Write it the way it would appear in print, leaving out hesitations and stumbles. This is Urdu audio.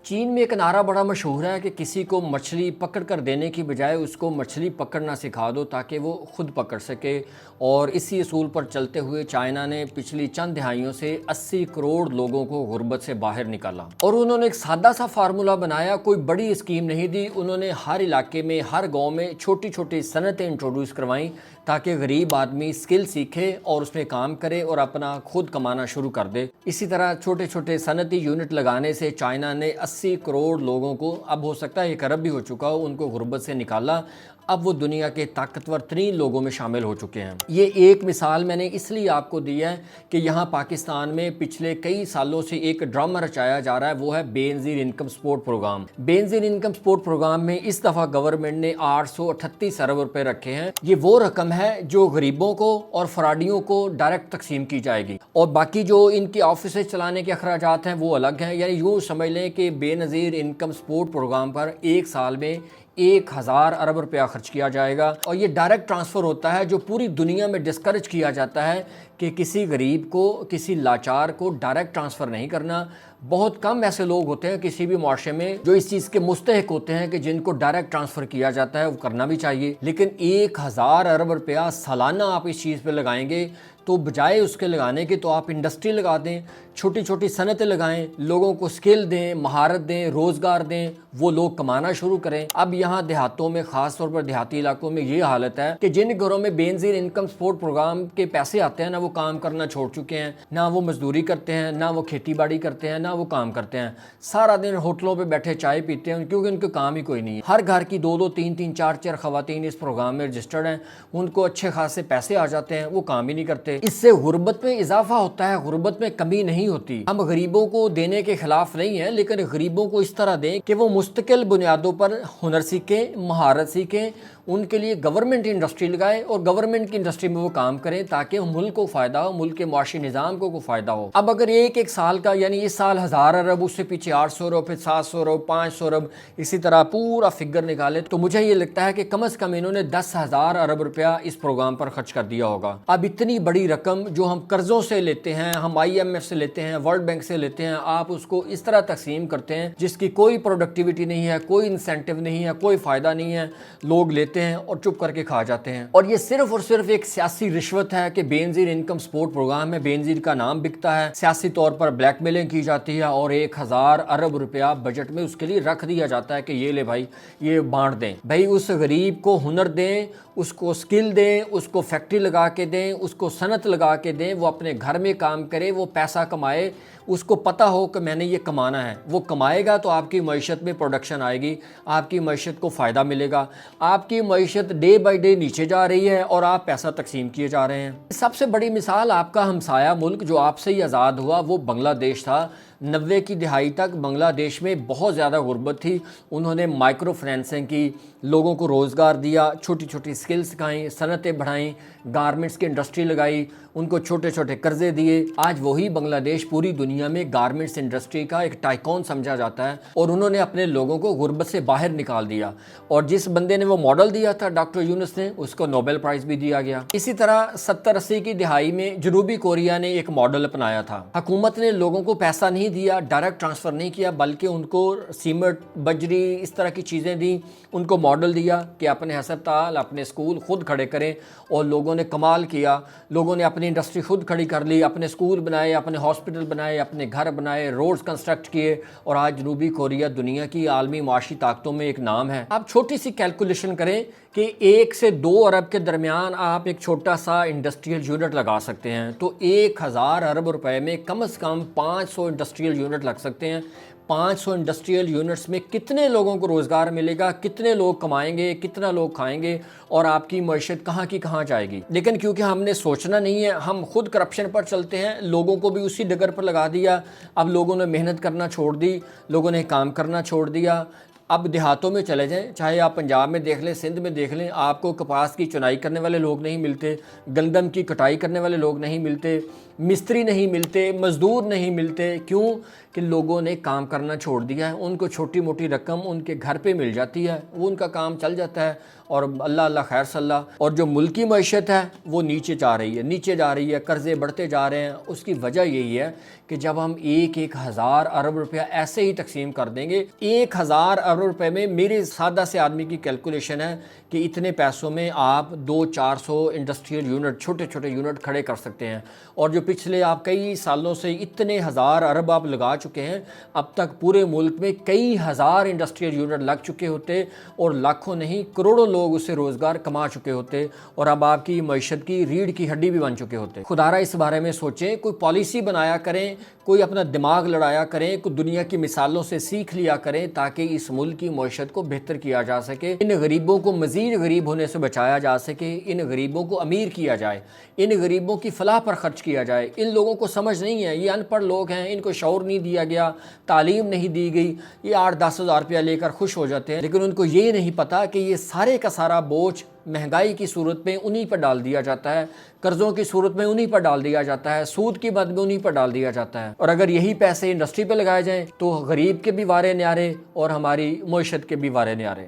چین میں ایک نعرہ بڑا مشہور ہے کہ کسی کو مچھلی پکڑ کر دینے کی بجائے اس کو مچھلی پکڑنا سکھا دو تاکہ وہ خود پکڑ سکے، اور اسی اصول پر چلتے ہوئے چائنا نے پچھلی چند دہائیوں سے 80 کروڑ لوگوں کو غربت سے باہر نکالا۔ اور انہوں نے ایک سادہ سا فارمولا بنایا، کوئی بڑی اسکیم نہیں دی، انہوں نے ہر علاقے میں ہر گاؤں میں چھوٹی چھوٹی صنعتیں انٹروڈیوس کروائیں تاکہ غریب آدمی اسکل سیکھے اور اس میں کام کرے اور اپنا خود کمانا شروع کر دے۔ اسی طرح چھوٹے چھوٹے صنعتی یونٹ لگانے سے چائنا نے 80 کروڑ لوگوں کو، اب ہو سکتا ہے 1 ارب بھی ہو چکا ہو، ان کو غربت سے نکالا۔ اب وہ دنیا کے طاقتور ترین لوگوں میں شامل ہو چکے ہیں۔ یہ ایک مثال میں نے اس لیے آپ کو دی ہے کہ یہاں پاکستان میں پچھلے کئی سالوں سے ایک ڈرامہ رچایا جا رہا ہے، وہ ہے بے نظیر انکم سپورٹ پروگرام۔ بے نظیر انکم سپورٹ پروگرام میں اس دفعہ گورنمنٹ نے 838 ارب روپے رکھے ہیں۔ یہ وہ رقم ہے جو غریبوں کو اور فراڈیوں کو ڈائریکٹ تقسیم کی جائے گی، اور باقی جو ان کے آفیسز چلانے کے اخراجات ہیں وہ الگ ہیں۔ یعنی یوں سمجھ لیں کہ بے نظیر انکم سپورٹ پروگرام پر ایک سال میں 1000 ارب روپیہ خرچ کیا جائے گا، اور یہ ڈائریکٹ ٹرانسفر ہوتا ہے، جو پوری دنیا میں ڈسکریج کیا جاتا ہے کہ کسی غریب کو، کسی لاچار کو ڈائریکٹ ٹرانسفر نہیں کرنا۔ بہت کم ایسے لوگ ہوتے ہیں کسی بھی معاشرے میں جو اس چیز کے مستحق ہوتے ہیں کہ جن کو ڈائریکٹ ٹرانسفر کیا جاتا ہے، وہ کرنا بھی چاہیے۔ لیکن 1000 ارب روپیہ سالانہ آپ اس چیز پہ لگائیں گے تو بجائے اس کے لگانے کے تو آپ انڈسٹری لگا دیں، چھوٹی چھوٹی صنعتیں لگائیں، لوگوں کو سکل دیں، مہارت دیں، روزگار دیں، وہ لوگ کمانا شروع کریں۔ اب یہاں دیہاتوں میں، خاص طور پر دیہاتی علاقوں میں یہ حالت ہے کہ جن گھروں میں بے نظیر انکم سپورٹ پروگرام کے پیسے آتے ہیں، نہ وہ کام کرنا چھوڑ چکے ہیں، نہ وہ مزدوری کرتے ہیں، نہ وہ کھیتی باڑی کرتے ہیں، نہ وہ کام کرتے ہیں، سارا دن ہوٹلوں پہ بیٹھے چائے پیتے ہیں کیونکہ ان کے کام ہی کوئی نہیں ہے۔ ہر گھر کی 2 2 3 3 4 4 خواتین اس پروگرام میں رجسٹرڈ ہیں، ان کو اچھے خاصے پیسے آ جاتے ہیں، وہ کام ہی نہیں کرتے۔ اس سے غربت میں اضافہ ہوتا ہے، غربت میں کمی نہیں ہوتی۔ ہم غریبوں کو دینے کے خلاف نہیں ہیں، لیکن غریبوں کو اس طرح دیں کہ وہ مستقل بنیادوں پر ہنر سیکھیں، مہارت سیکھیں، ان کے لیے گورنمنٹ انڈسٹری لگائے اور گورنمنٹ کی انڈسٹری میں وہ کام کریں تاکہ ملک کو فائدہ ہو، ملک کے معاشی نظام کو فائدہ ہو۔ اب اگر ایک سال کا، یعنی اس سال 1000 ارب، اس سے پیچھے 800 ارب، پھر 700 ارب، 500 ارب، اسی طرح پورا فگر نکالے تو مجھے یہ لگتا ہے کہ کم از کم انہوں نے 10,000 ارب روپیہ اس پروگرام پر خرچ کر دیا ہوگا۔ اب اتنی بڑی رقم جو ہم قرضوں سے لیتے ہیں، ہم IMF سے لیتے ہیں، ورلڈ بینک سے لیتے ہیں، آپ اس کو اس طرح تقسیم کرتے ہیں جس کی کوئی پروڈکٹیوٹی نہیں ہے، کوئی انسینٹیو نہیں ہے، کوئی فائدہ نہیں ہے، لوگ لیتے ہیں اور چپ کر کے کھا جاتے ہیں۔ اور یہ صرف اور صرف ایک سیاسی رشوت ہے کہ بے نظیر انکم سپورٹ پروگرام میں بے نظیر کا نام بکتا ہے، سیاسی طور پر بلیک میلنگ کی جاتی ہے، اور 1000 ارب روپیہ بجٹ میں اس کے لیے رکھ دیا جاتا ہے کہ یہ لے بھائی، یہ بانٹ دیں۔ بھائی اس غریب کو ہنر دیں، اس کو سکل دیں، اس کو فیکٹری لگا کے دیں، اس کو صنعت لگا کے دیں، وہ اپنے گھر میں کام کرے، وہ پیسہ کمائے، اس کو پتہ ہو کہ میں نے یہ کمانا ہے، وہ کمائے گا تو آپ کی معیشت میں پروڈکشن آئے گی، آپ کی معیشت کو فائدہ ملے گا۔ آپ کی معیشت ڈے بائی ڈے نیچے جا رہی ہے اور آپ پیسہ تقسیم کیے جا رہے ہیں۔ سب سے بڑی مثال آپ کا ہمسایہ ملک جو آپ سے ہی آزاد ہوا وہ بنگلہ دیش تھا۔ 90 کی دہائی تک بنگلہ دیش میں بہت زیادہ غربت تھی، انہوں نے مائکرو فنانسنگ کی، لوگوں کو روزگار دیا، چھوٹی چھوٹی سکل سکھائیں، صنعتیں بڑھائیں، گارمنٹس کی انڈسٹری لگائی، ان کو چھوٹے چھوٹے قرضے دیے۔ آج وہی بنگلہ دیش پوری دنیا میں گارمنٹس انڈسٹری کا ایک ٹائکون سمجھا جاتا ہے، اور انہوں نے اپنے لوگوں کو غربت سے باہر نکال دیا، اور جس بندے نے وہ ماڈل دیا تھا ڈاکٹر یونس نے، اس کو نوبل پرائز بھی دیا گیا۔ اسی طرح 70 80 کی دہائی میں جنوبی کوریا نے ایک ماڈل اپنایا تھا، حکومت نے لوگوں کو پیسہ نہیں دیا، ڈائریکٹ ٹرانسفر نہیں کیا، بلکہ ان کو سیمنٹ، بجری، اس طرح کی چیزیں دیں، ان کو ماڈل دیا کہ اپنے ہسپتال، اپنے اسکول خود کھڑے کریں، اور لوگوں نے کمال کیا، لوگوں نے اپنی انڈسٹری خود کھڑی کر لی، اپنے اسکول بنائے، اپنے ہاسپٹل بنائے، اپنے گھر بنائے، روڈز کنسٹرکٹ کیے، اور آج جنوبی کوریا دنیا کی عالمی معاشی طاقتوں میں ایک نام ہے۔ آپ چھوٹی سی کیلکولیشن کریں کہ 1 سے 2 ارب کے درمیان آپ ایک چھوٹا سا انڈسٹریل یونٹ لگا سکتے ہیں، تو 1000 ارب روپے میں کم از کم 500 انڈسٹریل یونٹ لگ سکتے ہیں۔ 500 انڈسٹریل یونٹس میں کتنے لوگوں کو روزگار ملے گا، کتنے لوگ کمائیں گے، کتنا لوگ کھائیں گے، اور آپ کی معیشت کہاں کی کہاں جائے گی۔ لیکن کیونکہ ہم نے سوچنا نہیں ہے، ہم خود کرپشن پر چلتے ہیں، لوگوں کو بھی اسی ڈگر پر لگا دیا، اب لوگوں نے محنت کرنا چھوڑ دی، لوگوں نے کام کرنا چھوڑ دیا۔ اب دیہاتوں میں چلے جائیں، چاہے آپ پنجاب میں دیکھ لیں، سندھ میں دیکھ لیں، آپ کو کپاس کی چنائی کرنے والے لوگ نہیں ملتے، گندم کی کٹائی کرنے والے لوگ نہیں ملتے، مستری نہیں ملتے، مزدور نہیں ملتے، کیوں کہ لوگوں نے کام کرنا چھوڑ دیا ہے۔ ان کو چھوٹی موٹی رقم ان کے گھر پہ مل جاتی ہے، وہ ان کا کام چل جاتا ہے، اور اللہ اللہ خیر صلی اللہ۔ اور جو ملکی معیشت ہے وہ نیچے جا رہی ہے، قرضے بڑھتے جا رہے ہیں۔ اس کی وجہ یہی ہے کہ جب ہم ایک ہزار ارب روپیہ ایسے ہی تقسیم کر دیں گے، 1000 ارب روپے میں میرے سادہ سے آدمی کی کیلکولیشن ہے کہ اتنے پیسوں میں آپ 200-400 انڈسٹریل یونٹ، چھوٹے چھوٹے یونٹ کھڑے کر سکتے ہیں۔ اور جو پچھلے آپ کئی سالوں سے اتنے ہزار ارب آپ لگا چکے ہیں، اب تک پورے ملک میں کئی ہزار انڈسٹریل یونٹ لگ چکے ہوتے، اور لاکھوں نہیں کروڑوں لوگ اس سے روزگار کما چکے ہوتے، اور اب آپ کی معیشت کی ریڑھ کی ہڈی بھی بن چکے ہوتے۔ خدارا اس بارے میں سوچیں، کوئی پالیسی بنایا کریں، کوئی اپنا دماغ لڑایا کریں، کوئی دنیا کی مثالوں سے سیکھ لیا کریں، تاکہ اس ملک کی معیشت کو بہتر کیا جا سکے، ان غریبوں کو مزید غریب ہونے سے بچایا جا سکے، ان غریبوں کو امیر کیا جائے، ان غریبوں کی فلاح پر خرچ کیا جائے۔ ان لوگوں کو سمجھ نہیں ہے، یہ ان پڑھ لوگ ہیں، ان کو شعور نہیں دیا گیا، تعلیم نہیں دی گئی، یہ 8-10 ہزار روپیہ لے کر خوش ہو جاتے ہیں، لیکن ان کو یہ نہیں پتا کہ یہ سارے کا سارا بوجھ مہنگائی کی صورت میں انہی پر ڈال دیا جاتا ہے، قرضوں کی صورت میں انہی پر ڈال دیا جاتا ہے، سود کی مد میں انہی پر ڈال دیا جاتا ہے۔ اور اگر یہی پیسے انڈسٹری پہ لگائے جائیں تو غریب کے بھی وارے نیارے اور ہماری معیشت کے بھی وارے نیارے۔